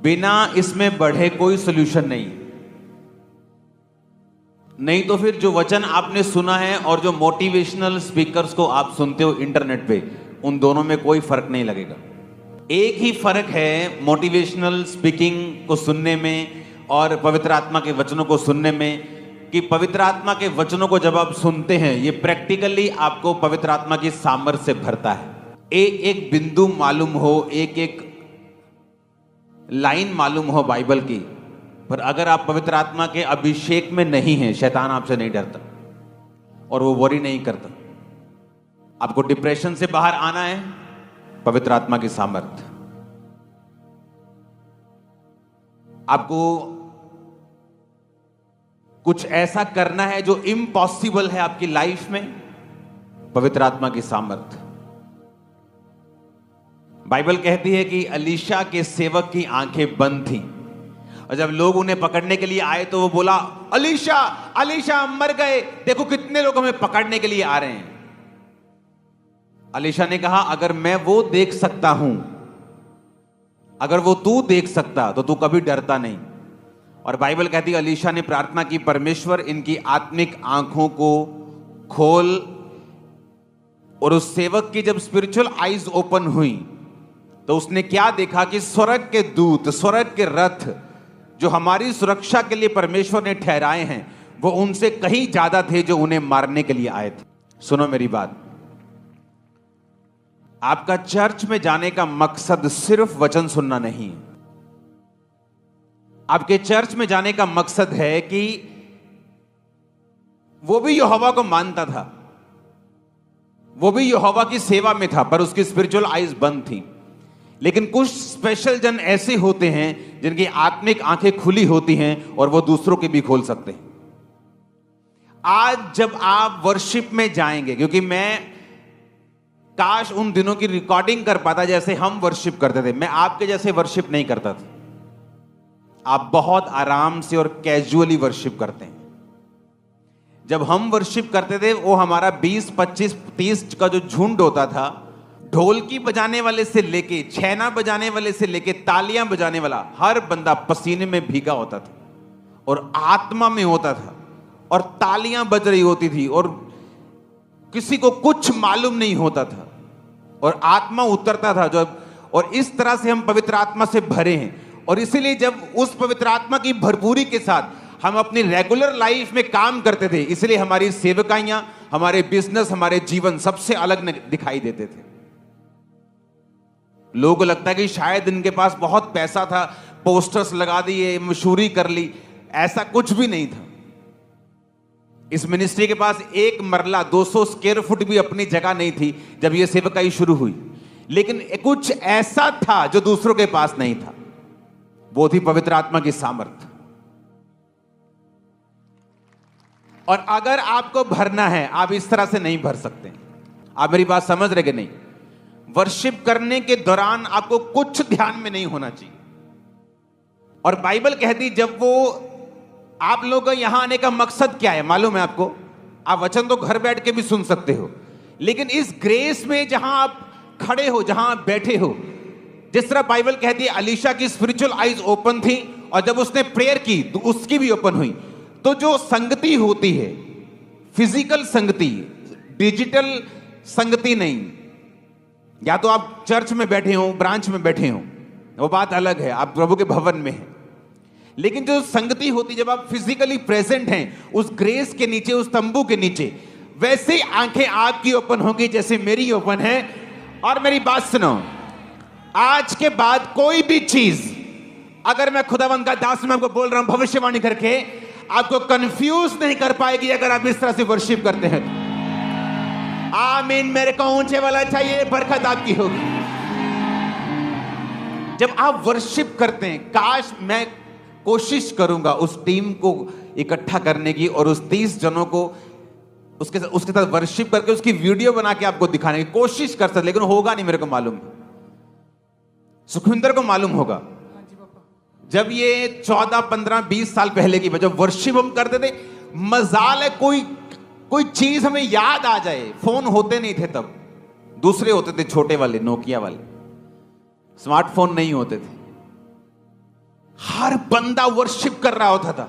बिना इसमें बढ़े कोई सोल्यूशन नहीं तो फिर जो वचन आपने सुना है और जो मोटिवेशनल स्पीकर्स को आप सुनते हो इंटरनेट पे, उन दोनों में कोई फर्क नहीं लगेगा। एक ही फर्क है मोटिवेशनल स्पीकिंग को सुनने में और पवित्र आत्मा के वचनों को सुनने में, कि पवित्र आत्मा के वचनों को जब आप सुनते हैं ये प्रैक्टिकली आपको पवित्र आत्मा की सामर्थ्य से भरता है। एक एक बिंदु मालूम हो, एक एक लाइन मालूम हो बाइबल की, पर अगर आप पवित्र आत्मा के अभिषेक में नहीं हैं, शैतान आपसे नहीं डरता और वो वरी नहीं करता। आपको डिप्रेशन से बाहर आना है, पवित्र आत्मा की सामर्थ्य। आपको कुछ ऐसा करना है जो इम्पॉसिबल है आपकी लाइफ में, पवित्र आत्मा की सामर्थ्य। बाइबल कहती है कि अलीशा के सेवक की आंखें बंद थीं और जब लोग उन्हें पकड़ने के लिए आए तो वो बोला, अलीशा अलीशा मर गए, देखो कितने लोग हमें पकड़ने के लिए आ रहे हैं। अलीशा ने कहा, अगर मैं वो देख सकता हूं, अगर वो तू देख सकता तो तू कभी डरता नहीं। और बाइबल कहती है अलीशा ने प्रार्थना की, परमेश्वर इनकी आत्मिक आंखों को खोल। और उस सेवक की जब स्पिरिचुअल आईज ओपन हुई तो उसने क्या देखा कि स्वर्ग के दूत, स्वर्ग के रथ जो हमारी सुरक्षा के लिए परमेश्वर ने ठहराए हैं, वो उनसे कहीं ज्यादा थे जो उन्हें मारने के लिए आए थे। सुनो मेरी बात, आपका चर्च में जाने का मकसद सिर्फ वचन सुनना नहीं है। आपके चर्च में जाने का मकसद है कि वो भी यहोवा को मानता था, वो भी यहोवा की सेवा में था, पर उसकी स्पिरिचुअल आईज बंद थी। लेकिन कुछ स्पेशल जन ऐसे होते हैं जिनकी आत्मिक आंखें खुली होती हैं और वो दूसरों की भी खोल सकते हैं। आज जब आप वर्शिप में जाएंगे, क्योंकि मैं काश उन दिनों की रिकॉर्डिंग कर पाता जैसे हम वर्शिप करते थे। मैं आपके जैसे वर्शिप नहीं करता था। आप बहुत आराम से और कैजुअली वर्शिप करते हैं। जब हम वर्शिप करते थे वो हमारा 20, 25, 30 का जो झुंड होता था, ढोलकी बजाने वाले से लेके, छैना बजाने वाले से लेके, तालियां बजाने वाला, हर बंदा पसीने में भीगा होता था और आत्मा में होता था और तालियां बज रही होती थी और किसी को कुछ मालूम नहीं होता था और आत्मा उतरता था जब। और इस तरह से हम पवित्र आत्मा से भरे हैं। और इसीलिए जब उस पवित्र आत्मा की भरपूरी के साथ हम अपनी रेगुलर लाइफ में काम करते थे, इसलिए हमारी सेवकाइयां, हमारे बिजनेस, हमारे जीवन सबसे अलग दिखाई देते थे। लोगों को लगता है कि शायद इनके पास बहुत पैसा था, पोस्टर्स लगा दिए, मशहूरी कर ली। ऐसा कुछ भी नहीं था। इस मिनिस्ट्री के पास एक मरला 200 स्क्वायर फुट भी अपनी जगह नहीं थी जब यह सेवकाई शुरू हुई। लेकिन कुछ ऐसा था जो दूसरों के पास नहीं था, वो थी पवित्र आत्मा की सामर्थ्य। और अगर आपको भरना है, आप इस तरह से नहीं भर सकते। आप मेरी बात समझ रहे कि नहीं? वर्शिप करने के दौरान आपको कुछ ध्यान में नहीं होना चाहिए। और बाइबल कहती, जब वो आप लोगों का यहां आने का मकसद क्या है मालूम है आपको? आप वचन तो घर बैठ के भी सुन सकते हो, लेकिन इस ग्रेस में जहां आप खड़े हो, जहां आप बैठे हो, जिस तरह बाइबल कहती है अलीशा की स्पिरिचुअल आईज ओपन थी और जब उसने प्रेयर की तो उसकी भी ओपन हुई। तो जो संगति होती है, फिजिकल संगति, डिजिटल संगति नहीं, या तो आप चर्च में बैठे हो, ब्रांच में बैठे हो, वो बात अलग है, आप प्रभु के भवन में हैं। लेकिन जो संगति होती, जब आप फिजिकली प्रेजेंट हैं उस ग्रेस के नीचे, उस तंबू के नीचे, वैसे आंखें आपकी ओपन होंगी जैसे मेरी ओपन है। और मेरी बात सुनो, आज के बाद कोई भी चीज, अगर मैं खुदावंद का दास में आपको बोल रहा हूं भविष्यवाणी करके, आपको कंफ्यूज नहीं कर पाएगी अगर आप इस तरह से वर्शिप करते हैं। आमीन। मेरे को ऊंचे वाला चाहिए, बरकत आपकी होगी। जब आप वर्शिप करते हैं, काश मैं कोशिश करूंगा उस टीम को इकट्ठा करने की और उस 30 जनों को उसके साथ वर्शिप करके उसकी वीडियो बना के आपको दिखाने की कोशिश कर सकते, लेकिन होगा नहीं। मेरे को मालूम, सुखविंदर को मालूम होगा। जब ये 14, 15, 20 साल पहले की जब वर्शिप हम करते थे, मजाल है कोई चीज हमें याद आ जाए। फोन होते नहीं थे तब, दूसरे होते थे, छोटे वाले, नोकिया वाले, स्मार्टफोन नहीं होते थे। हर बंदा वर्शिप कर रहा होता था।